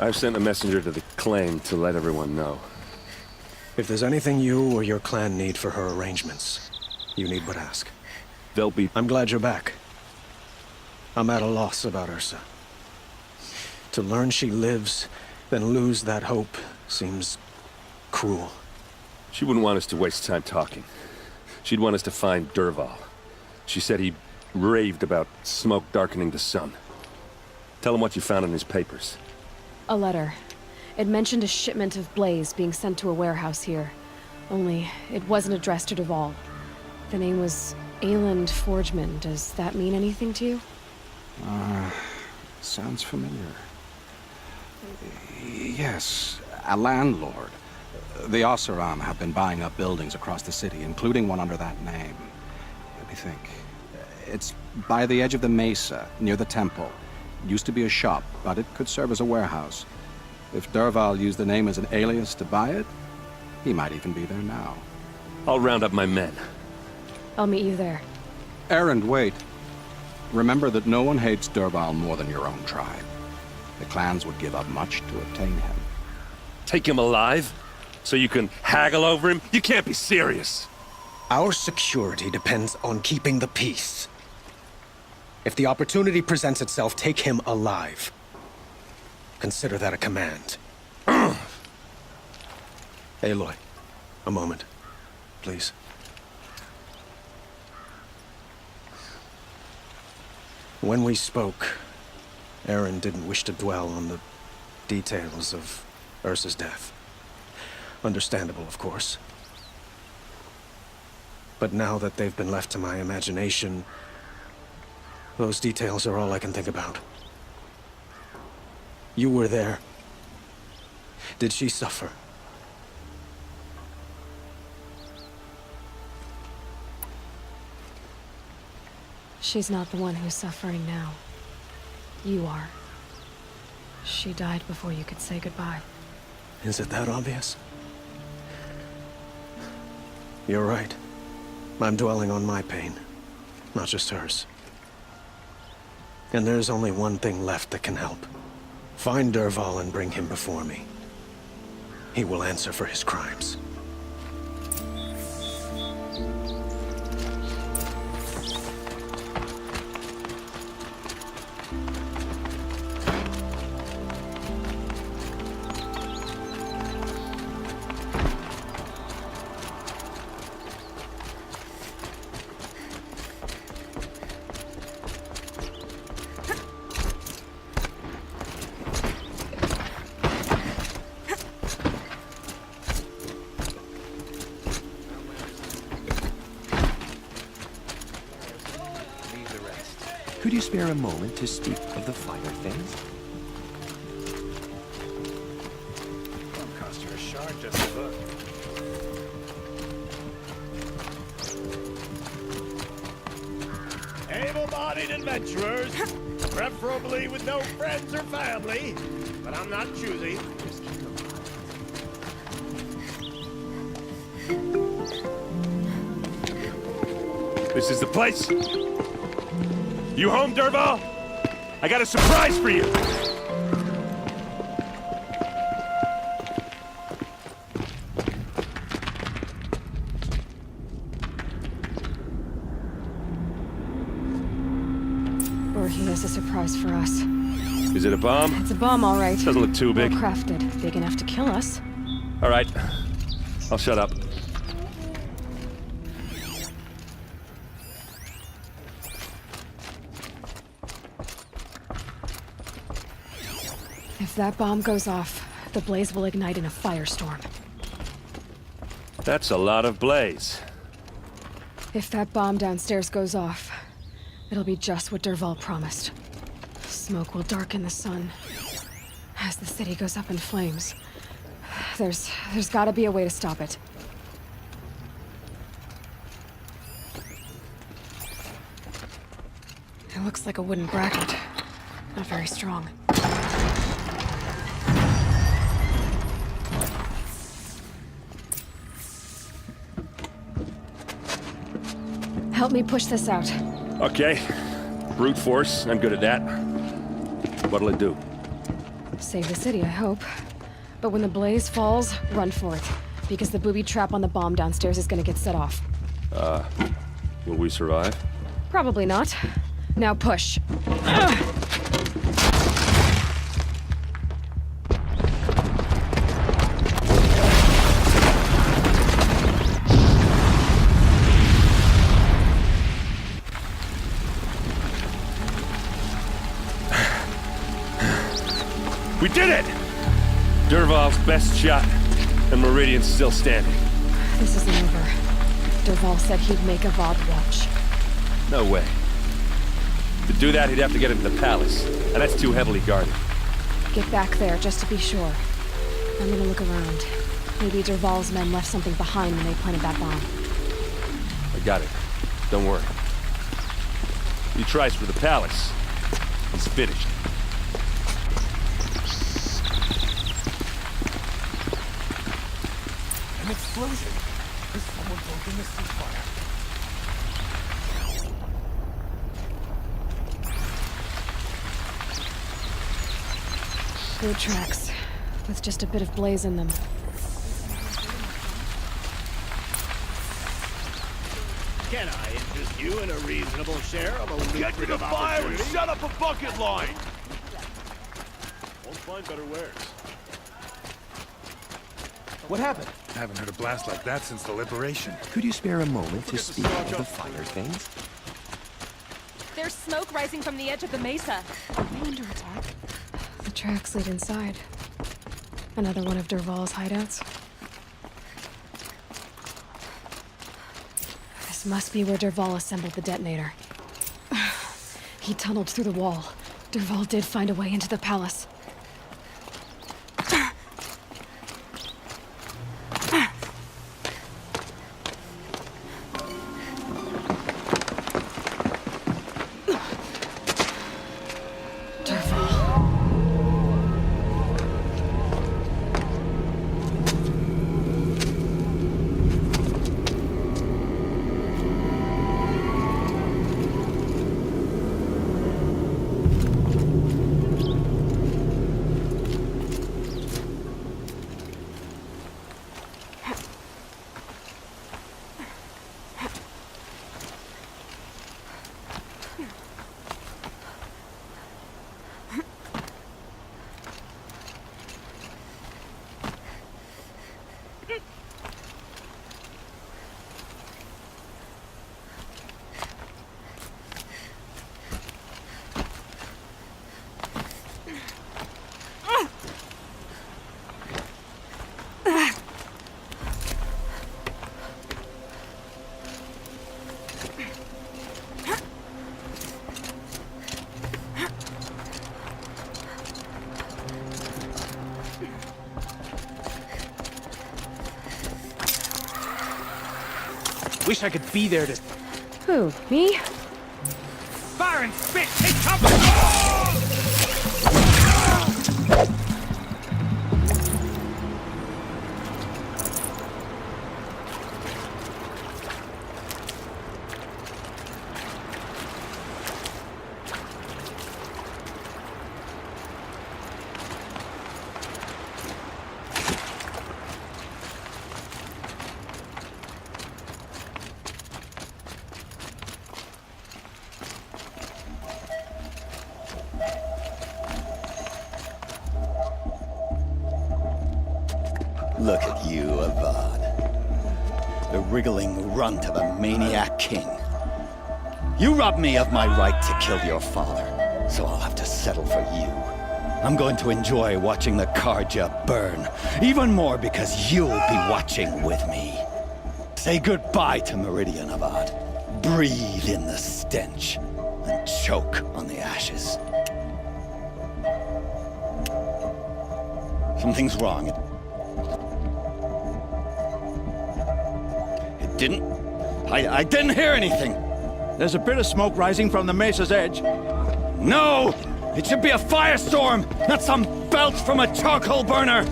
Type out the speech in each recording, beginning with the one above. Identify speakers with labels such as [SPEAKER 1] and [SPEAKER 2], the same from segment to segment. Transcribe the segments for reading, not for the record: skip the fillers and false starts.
[SPEAKER 1] I've sent a messenger to the claim to let everyone know.
[SPEAKER 2] If there's anything you or your clan need for her arrangements, you need but ask.
[SPEAKER 1] They'll be...
[SPEAKER 2] I'm glad you're back. I'm at a loss about Ursa. To learn she lives, then lose that hope, seems cruel.
[SPEAKER 1] She wouldn't want us to waste time talking. She'd want us to find Dervahl. She said he raved about smoke darkening the sun. Tell him what you found in his papers.
[SPEAKER 3] A letter. It mentioned a shipment of blaze being sent to a warehouse here. Only, it wasn't addressed to Dervahl. The name was Ayland Forgeman. Does that mean anything to you?
[SPEAKER 4] Sounds familiar. Yes, a landlord. The Oseram have been buying up buildings across the city, including one under that name. Let me think. It's by the edge of the mesa, near the temple. Used to be a shop, but it could serve as a warehouse. If Dervahl used the name as an alias to buy it, he might even be there now.
[SPEAKER 1] I'll round up my men.
[SPEAKER 3] I'll meet you there.
[SPEAKER 4] Erend, wait. Remember that no one hates Dervahl more than your own tribe. The clans would give up much to obtain him.
[SPEAKER 1] Take him alive? So you can haggle over him? You can't be serious.
[SPEAKER 2] Our security depends on keeping the peace. If the opportunity presents itself, take him alive. Consider that a command. Aloy, a moment, please. When we spoke, Erend didn't wish to dwell on the details of Ursa's death. Understandable, of course. But now that they've been left to my imagination, those details are all I can think about. You were there. Did she suffer?
[SPEAKER 3] She's not the one who's suffering now. You are. She died before you could say goodbye.
[SPEAKER 2] Is it that obvious? You're right. I'm dwelling on my pain, not just hers. And there's only one thing left that can help. Find Dervahl and bring him before me. He will answer for his crimes.
[SPEAKER 5] Could you spare a moment to speak of the finer things?
[SPEAKER 6] Won't cost you a shard just to look. Able-bodied adventurers, preferably with no friends or family, but I'm not choosy.
[SPEAKER 1] This is the place. You home, Dervahl? I got a surprise for you!
[SPEAKER 3] Or he has a surprise for us.
[SPEAKER 1] Is it a bomb?
[SPEAKER 3] It's a bomb, all right.
[SPEAKER 1] Doesn't look too big.
[SPEAKER 3] Well crafted. Big enough to kill us.
[SPEAKER 1] All right. I'll shut up.
[SPEAKER 3] If that bomb goes off, the blaze will ignite in a firestorm.
[SPEAKER 1] That's a lot of blaze.
[SPEAKER 3] If that bomb downstairs goes off, it'll be just what Dervahl promised. Smoke will darken the sun as the city goes up in flames. There's gotta be a way to stop it. It looks like a wooden bracket. Not very strong. Help me push this out.
[SPEAKER 1] Okay. Brute force, I'm good at that. What'll it do?
[SPEAKER 3] Save the city, I hope. But when the blaze falls, run for it. Because the booby trap on the bomb downstairs is gonna get set off.
[SPEAKER 1] Will we survive?
[SPEAKER 3] Probably not. Now push.
[SPEAKER 1] We did it! Dervahl's best shot, and Meridian's still standing.
[SPEAKER 3] This isn't over. Dervahl said he'd make a Vought watch.
[SPEAKER 1] No way. To do that, he'd have to get into the palace, and that's too heavily guarded.
[SPEAKER 3] Get back there, just to be sure. I'm gonna look around. Maybe Dervahl's men left something behind when they planted that bomb.
[SPEAKER 1] I got it. Don't worry. He tries for the palace. He's finished.
[SPEAKER 6] An explosion! Is someone broken the ceasefire?
[SPEAKER 3] Boot tracks, with just a bit of blaze in them.
[SPEAKER 6] Can I interest you in a reasonable share of a lucrative opportunity?
[SPEAKER 7] Shut up a bucket line!
[SPEAKER 6] Won't find better wares.
[SPEAKER 5] What happened?
[SPEAKER 7] I haven't heard a blast like that since the liberation.
[SPEAKER 5] Could you spare a moment to
[SPEAKER 7] Forget to
[SPEAKER 5] speak
[SPEAKER 7] stock
[SPEAKER 5] of the
[SPEAKER 7] up.
[SPEAKER 5] finer things?
[SPEAKER 8] There's smoke rising from the edge of the mesa.
[SPEAKER 3] Are we under attack? The tracks lead inside. Another one of Dervahl's hideouts. This must be where Dervahl assembled the detonator. He tunneled through the wall. Dervahl did find a way into the palace.
[SPEAKER 5] Wish I could be there to...
[SPEAKER 3] Who, me?
[SPEAKER 7] Fire and spit! Take cover!
[SPEAKER 9] Look at you, Avad. The wriggling runt of a maniac king. You robbed me of my right to kill your father, so I'll have to settle for you. I'm going to enjoy watching the Karja burn, even more because you'll be watching with me. Say goodbye to Meridian, Avad. Breathe in the stench, and choke on the ashes. Something's wrong. It didn't... I didn't hear anything.
[SPEAKER 10] There's a bit of smoke rising from the mesa's edge.
[SPEAKER 9] No! It should be a firestorm, not some belch from a charcoal burner!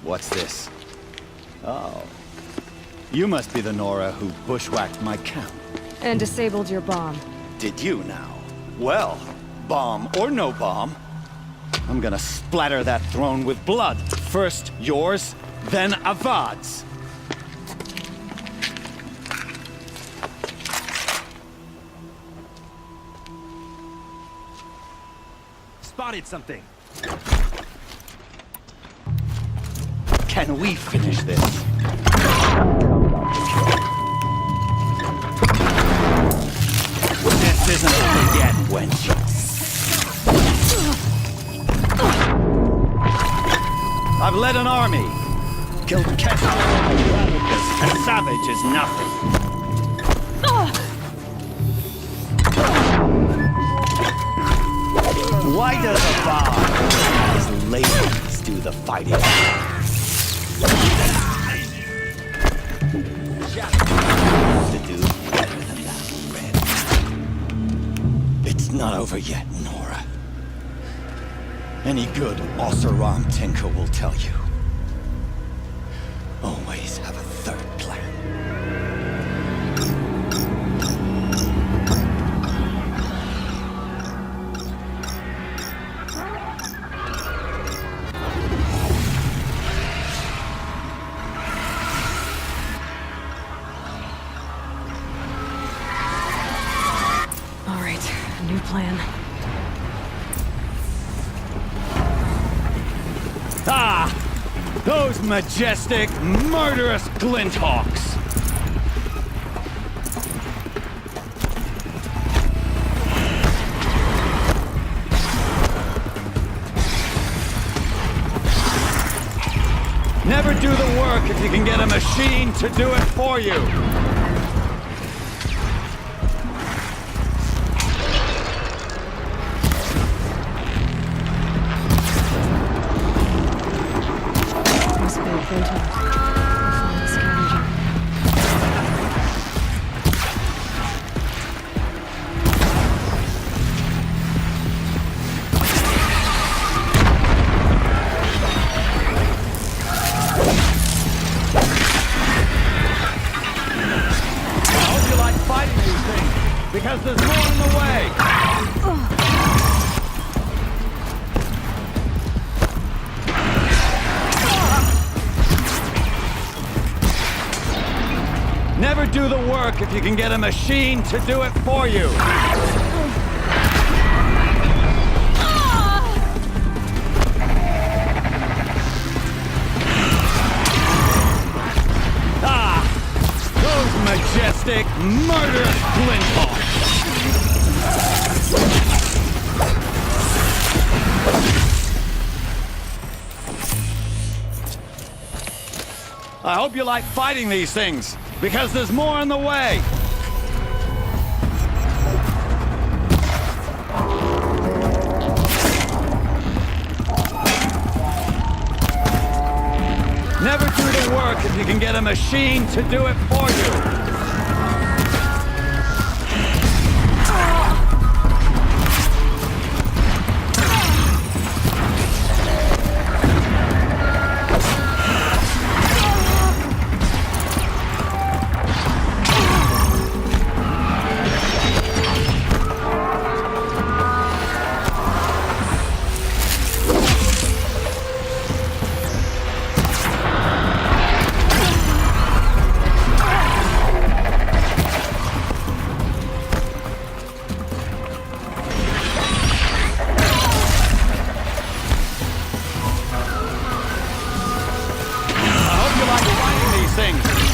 [SPEAKER 9] What's this? Oh. You must be the Nora who bushwhacked my camp.
[SPEAKER 3] And disabled your bomb.
[SPEAKER 9] Did you now? Well, bomb or no bomb, I'm gonna splatter that throne with blood. First yours, then Avad's.
[SPEAKER 5] Spotted something.
[SPEAKER 9] Can we finish this? This isn't over yet, wench. I've led an army. Killed Kester. A savage is nothing. Why does a bar as ladies do the fighting? To do better than that, Red. It's not over yet, Nora. Any good Oseram tinker will tell you. Always have a third plan.
[SPEAKER 3] New plan.
[SPEAKER 9] Ah! Those majestic, murderous glinthawks! Never do the work if you can get a machine to do it for you! Because there's more in the way! Never do the work if you can get a machine to do it for you! Ah! Those majestic, murderous glinthawks! I hope you like fighting these things, because there's more in the way! Never do the work if you can get a machine to do it for you!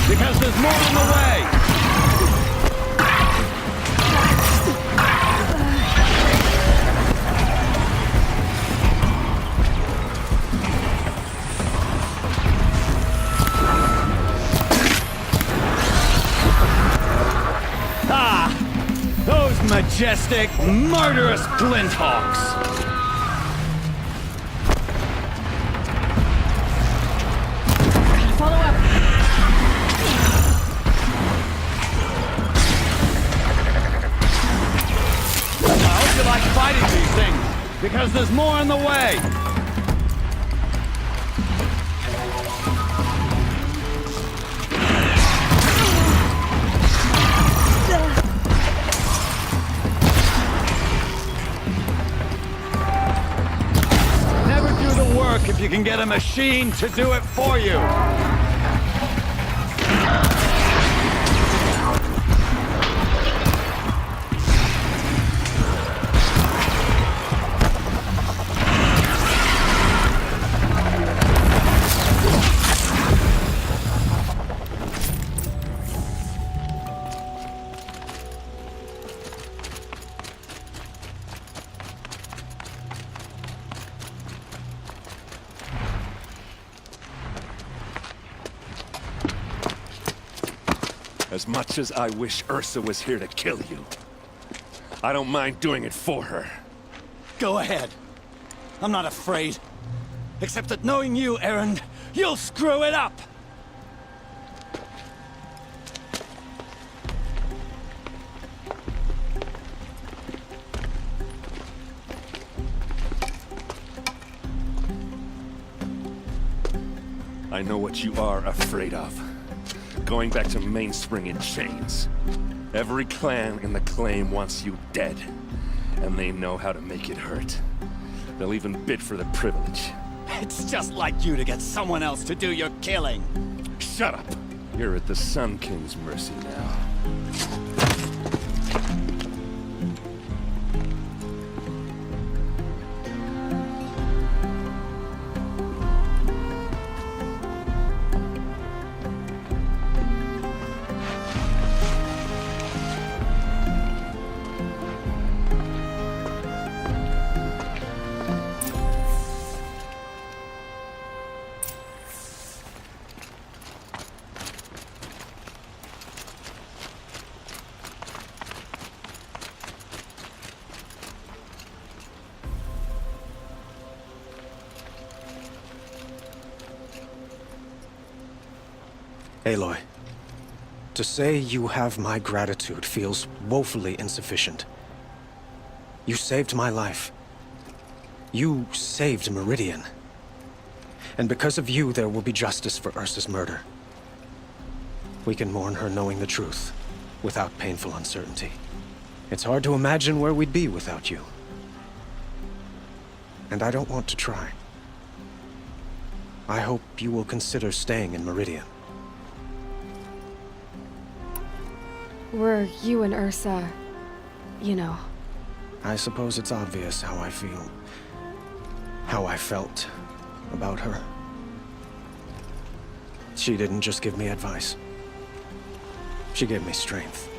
[SPEAKER 9] Because there's more in the way!
[SPEAKER 10] majestic, murderous glinthawks!
[SPEAKER 3] Follow up.
[SPEAKER 10] I hope you like fighting these things, because there's more in the way! Never do the work if you can get a machine to do it for you!
[SPEAKER 1] As much as I wish Ursa was here to kill you, I don't mind doing it for her.
[SPEAKER 9] Go ahead. I'm not afraid. Except that knowing you, Aaron, you'll screw it up!
[SPEAKER 1] I know what you are afraid of. Going back to Mainspring in chains. Every clan in the claim wants you dead. And they know how to make it hurt. They'll even bid for the privilege.
[SPEAKER 9] It's just like you to get someone else to do your killing.
[SPEAKER 1] Shut up! You're at the Sun King's mercy now.
[SPEAKER 2] Aloy, to say you have my gratitude feels woefully insufficient. You saved my life. You saved Meridian. And because of you, there will be justice for Ursa's murder. We can mourn her knowing the truth, without painful uncertainty. It's hard to imagine where we'd be without you. And I don't want to try. I hope you will consider staying in Meridian.
[SPEAKER 3] Were you and Ursa, you know?
[SPEAKER 2] I suppose it's obvious how I feel. How I felt about her. She didn't just give me advice. She gave me strength.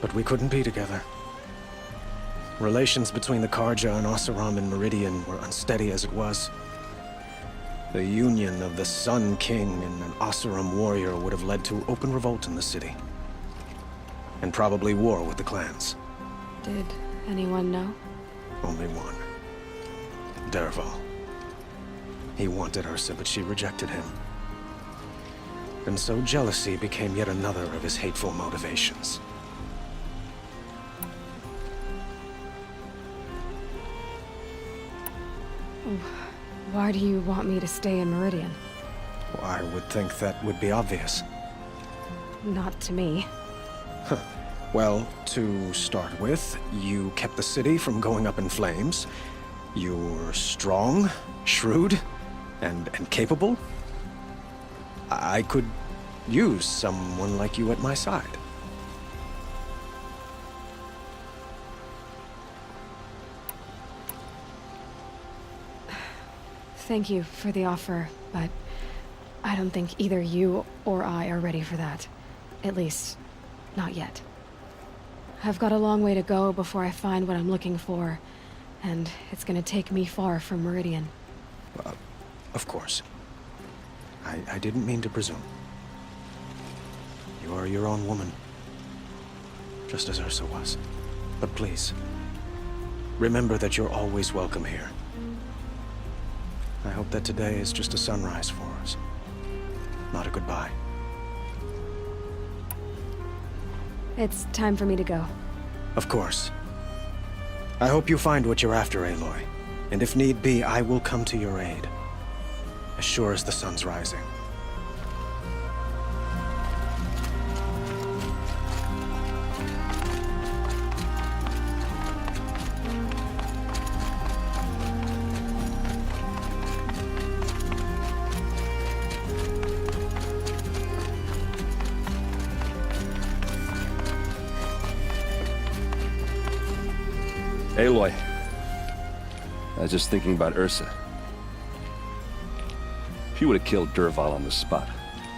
[SPEAKER 2] But we couldn't be together. Relations between the Karja and Oseram and Meridian were unsteady as it was. The union of the Sun King and an Oseram warrior would have led to open revolt in the city. And probably war with the clans.
[SPEAKER 3] Did anyone know?
[SPEAKER 2] Only one. Dervahl. He wanted Ursa, but she rejected him. And so jealousy became yet another of his hateful motivations.
[SPEAKER 3] Why do you want me to stay in Meridian?
[SPEAKER 2] Well, I would think that would be obvious.
[SPEAKER 3] Not to me.
[SPEAKER 2] Well, to start with, you kept the city from going up in flames. You're strong, shrewd, and capable. I could use someone like you at my side.
[SPEAKER 3] Thank you for the offer, but I don't think either you or I are ready for that. At least, not yet. I've got a long way to go before I find what I'm looking for, and it's gonna take me far from Meridian.
[SPEAKER 2] Of course. I didn't mean to presume. You are your own woman. just as Ursa was. But please, remember that you're always welcome here. I hope that today is just a sunrise for us, not a goodbye.
[SPEAKER 3] It's time for me to go.
[SPEAKER 2] Of course. I hope you find what you're after, Aloy. And if need be, I will come to your aid. As sure as the sun's rising.
[SPEAKER 1] Aloy, I was just thinking about Ursa. She would have killed Dervahl on the spot.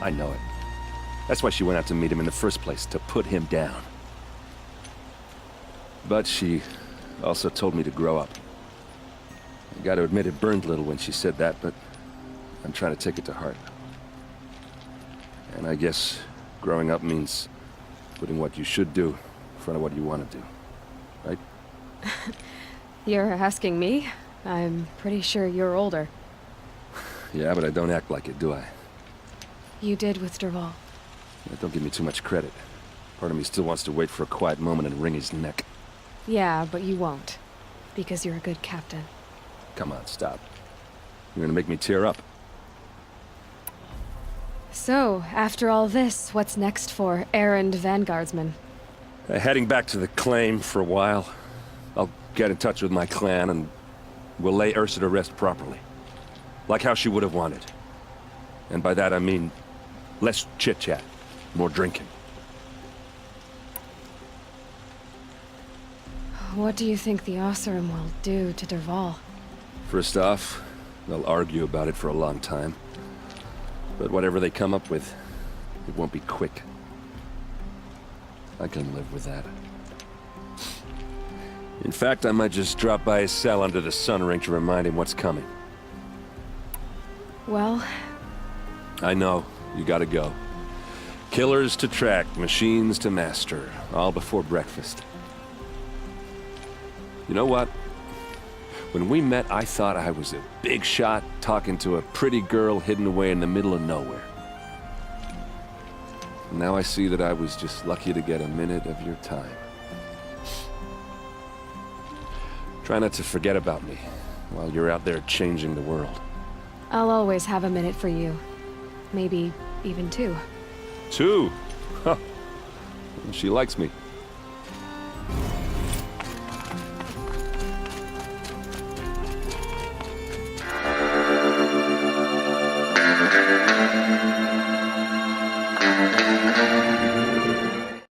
[SPEAKER 1] I know it. That's why she went out to meet him in the first place, to put him down. But she also told me to grow up. I gotta admit it burned a little when she said that, but I'm trying to take it to heart. And I guess growing up means putting what you should do in front of what you want to do. Right?
[SPEAKER 3] You're asking me? I'm pretty sure you're older.
[SPEAKER 1] Yeah, but I don't act like it, do I?
[SPEAKER 3] You did with Dervahl.
[SPEAKER 1] Yeah, don't give me too much credit. Part of me still wants to wait for a quiet moment and wring his neck.
[SPEAKER 3] Yeah, but you won't. Because you're a good captain.
[SPEAKER 1] Come on, stop. You're gonna make me tear up.
[SPEAKER 3] So, after all this, what's next for errand vanguardsman?
[SPEAKER 1] Heading back to the claim for a while. I'll get in touch with my clan and we'll lay Ursa to rest properly. Like how she would have wanted. And by that I mean less chit-chat, more drinking.
[SPEAKER 3] What do you think the Oseram will do to Dervahl?
[SPEAKER 1] First off, they'll argue about it for a long time. But whatever they come up with, it won't be quick. I can live with that. In fact, I might just drop by his cell under the sun ring to remind him what's coming.
[SPEAKER 3] Well...
[SPEAKER 1] I know, you gotta go. Killers to track, machines to master, all before breakfast. You know what? When we met, I thought I was a big shot talking to a pretty girl hidden away in the middle of nowhere. Now I see that I was just lucky to get a minute of your time. Try not to forget about me while you're out there changing the world.
[SPEAKER 3] I'll always have a minute for you. Maybe even two.
[SPEAKER 1] 2? Huh. She likes me.